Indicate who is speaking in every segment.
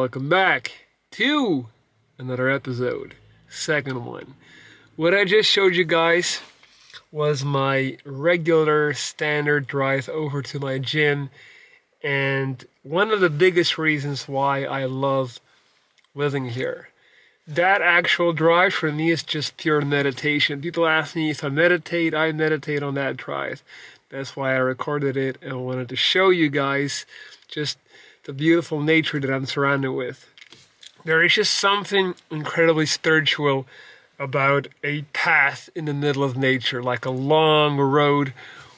Speaker 1: welcome back to another episode. Second one. What I just showed you guys was my regular standard drive over to my gym, and one of the biggest reasons why I love living here. That actual drive for me is just pure meditation. People ask me if I meditate on that drive. That's why I recorded it and wanted to show you guys just the beautiful nature that I'm surrounded with. There is just something incredibly spiritual about a path in the middle of nature, like a long road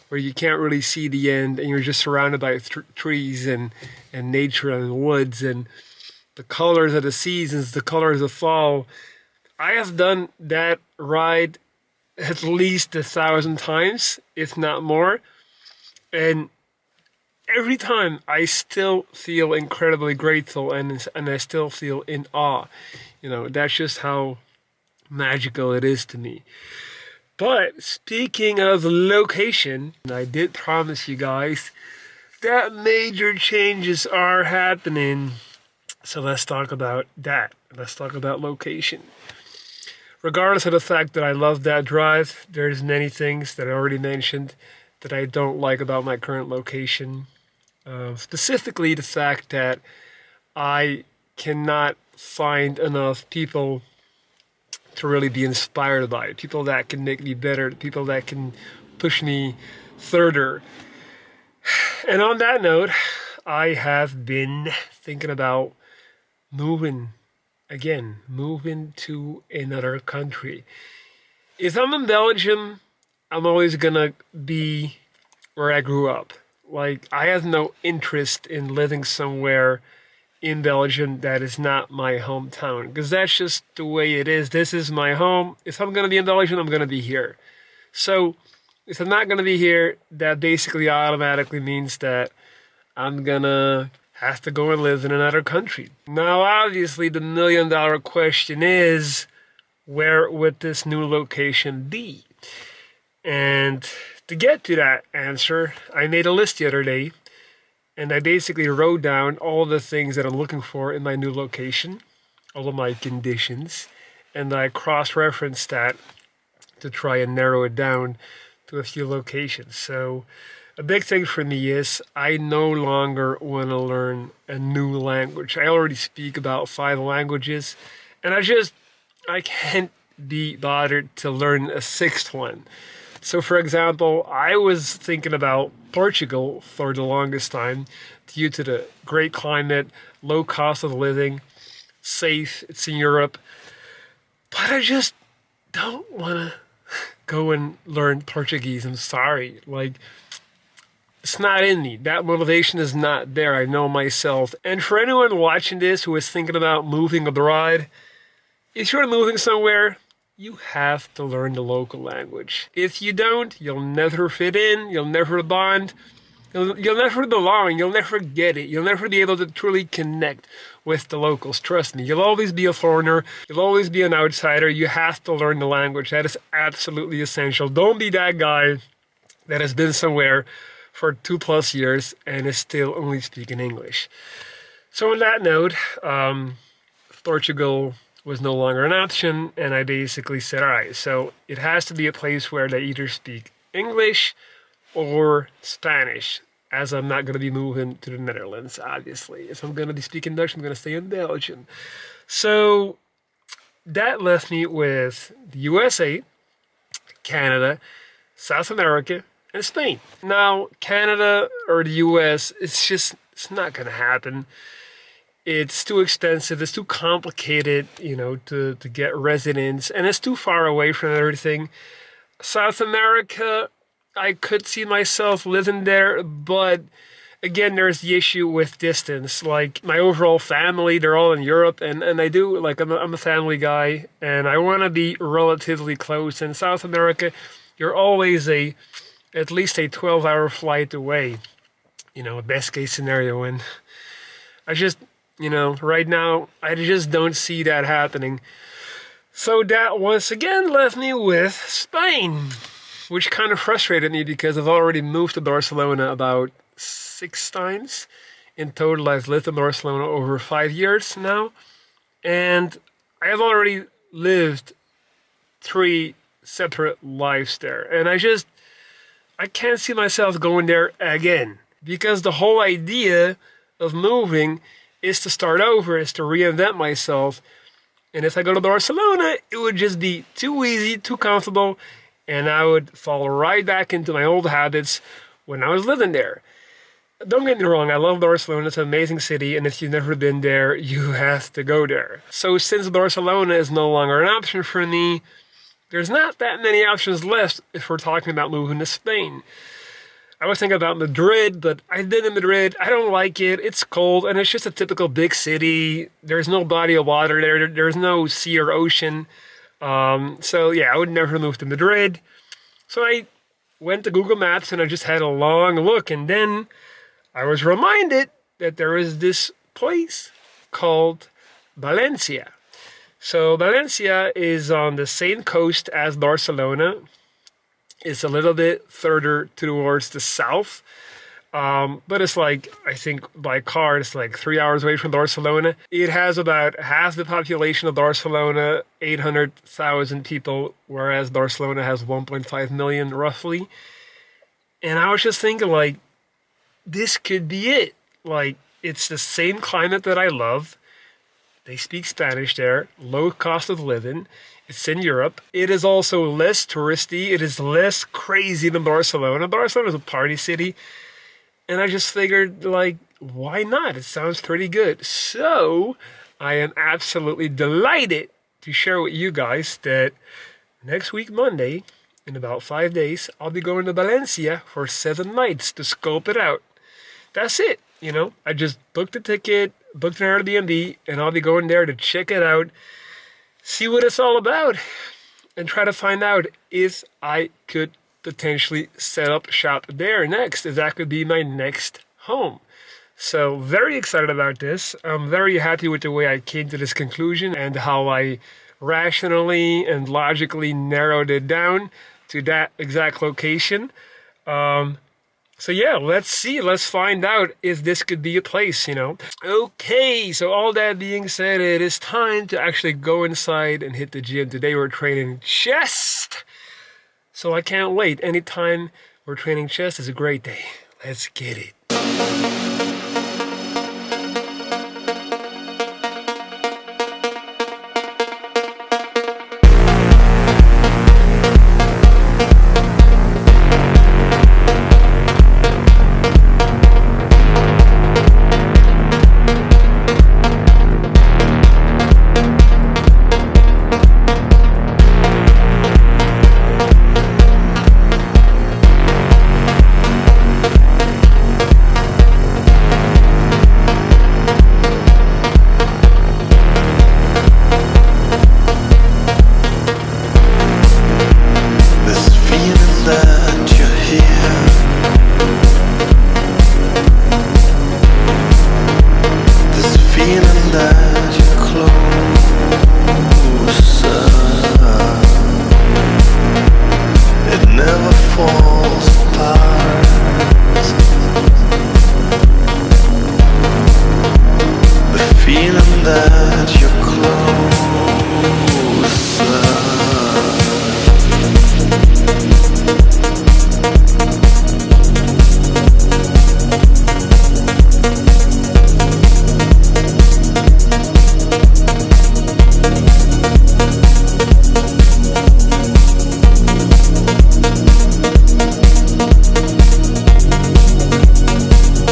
Speaker 1: where you can't really see the end and you're just surrounded by trees and nature and woods and the colors of the seasons, the colors of fall. I have done that ride at least 1,000 times, if not more. And every time I still feel incredibly grateful and I still feel in awe. That's just how magical it is to me. But speaking of location, I did promise you guys that major changes are happening. So let's talk about that. Let's talk about location. Regardless of the fact that I love that drive, there's many things that I already mentioned that I don't like about my current location. Specifically the fact that I cannot find enough people to really be inspired by it. People that can make me better, people that can push me further. And on that note, I have been thinking about moving to another country. If I'm in Belgium, I'm always gonna be where I grew up. Like, I have no interest in living somewhere in Belgium that is not my hometown, because that's just the way it is. This is my home. If I'm gonna be in Belgium, I'm gonna be here. So if I'm not gonna be here, that basically automatically means that I'm gonna have to go and live in another country. Now, obviously, the million-dollar question is, where would this new location be? And to get to that answer, I made a list the other day, and I basically wrote down all the things that I'm looking for in my new location, all of my conditions, and I cross-referenced that to try and narrow it down to a few locations. So a big thing for me is I no longer want to learn a new language. I already speak about 5 languages, and I can't be bothered to learn a 6th one. So for example, I was thinking about Portugal for the longest time due to the great climate, low cost of living, safe, it's in Europe. But I just don't want to go and learn Portuguese. I'm sorry. It's not in me. That motivation is not there. I know myself. And for anyone watching this who is thinking about moving abroad, if you're moving somewhere, you have to learn the local language. If you don't, you'll never fit in, you'll never bond, you'll never belong, you'll never get it, you'll never be able to truly connect with the locals. Trust me, you'll always be a foreigner, you'll always be an outsider. You have to learn the language. That is absolutely essential. Don't be that guy that has been somewhere for 2+ years and is still only speaking English. So on that note, Portugal was no longer an option, and I basically said, all right, so it has to be a place where they either speak English or Spanish, as I'm not going to be moving to the Netherlands, obviously. If I'm going to be speaking Dutch, I'm going to stay in Belgium. So that left me with the USA, Canada, South America, and Spain. Now, Canada or the US, it's not going to happen. It's too expensive, it's too complicated, to get residence, and it's too far away from everything. South America, I could see myself living there, but again, there's the issue with distance. Like, my overall family, they're all in Europe, and I do, I'm a family guy, and I want to be relatively close. In South America, you're always at least a 12-hour flight away, best case scenario, and right now, I just don't see that happening. So that once again left me with Spain, which kind of frustrated me because I've already moved to Barcelona about 6 times In total, I've lived in Barcelona over 5 years now, and I have already lived 3 separate lives there. And I can't see myself going there again because the whole idea of moving is to start over, is to reinvent myself. And if I go to Barcelona, it would just be too easy, too comfortable, and I would fall right back into my old habits when I was living there. Don't get me wrong, I love Barcelona. It's an amazing city, and if you've never been there, you have to go there. So since Barcelona is no longer an option for me, there's not that many options left if we're talking about moving to Spain. I was thinking about Madrid, but I've been in Madrid. I don't like it. It's cold, and it's just a typical big city. There's no body of water there. There's no sea or ocean. So yeah, I would never move to Madrid. So I went to Google Maps, and I just had a long look, and then I was reminded that there is this place called Valencia. So Valencia is on the same coast as Barcelona. It's a little bit further towards the south. But it's like, I think by car, it's like 3 hours away from Barcelona. It has about half the population of Barcelona, 800,000 people, whereas Barcelona has 1.5 million roughly. And I was just thinking, like, this could be it. Like, it's the same climate that I love. They speak Spanish there, low cost of living. It's in Europe. It is also less touristy. It is less crazy than Barcelona. Barcelona is a party city. And I just figured, like, why not? It sounds pretty good. So I am absolutely delighted to share with you guys that next week, Monday, in about 5 days, I'll be going to Valencia for 7 nights to scope it out. That's it. You know, I just booked a ticket, booked an Airbnb, and I'll be going there to check it out, see what it's all about, and try to find out if I could potentially set up shop there next, if that could be my next home. So very excited about this. I'm very happy with the way I came to this conclusion and how I rationally and logically narrowed it down to that exact location. So yeah, let's see. Let's find out if this could be a place, you know. Okay, so all that being said, it is time to actually go inside and hit the gym. Today we're training chest. So I can't wait. Anytime we're training chest is a great day. Let's get it.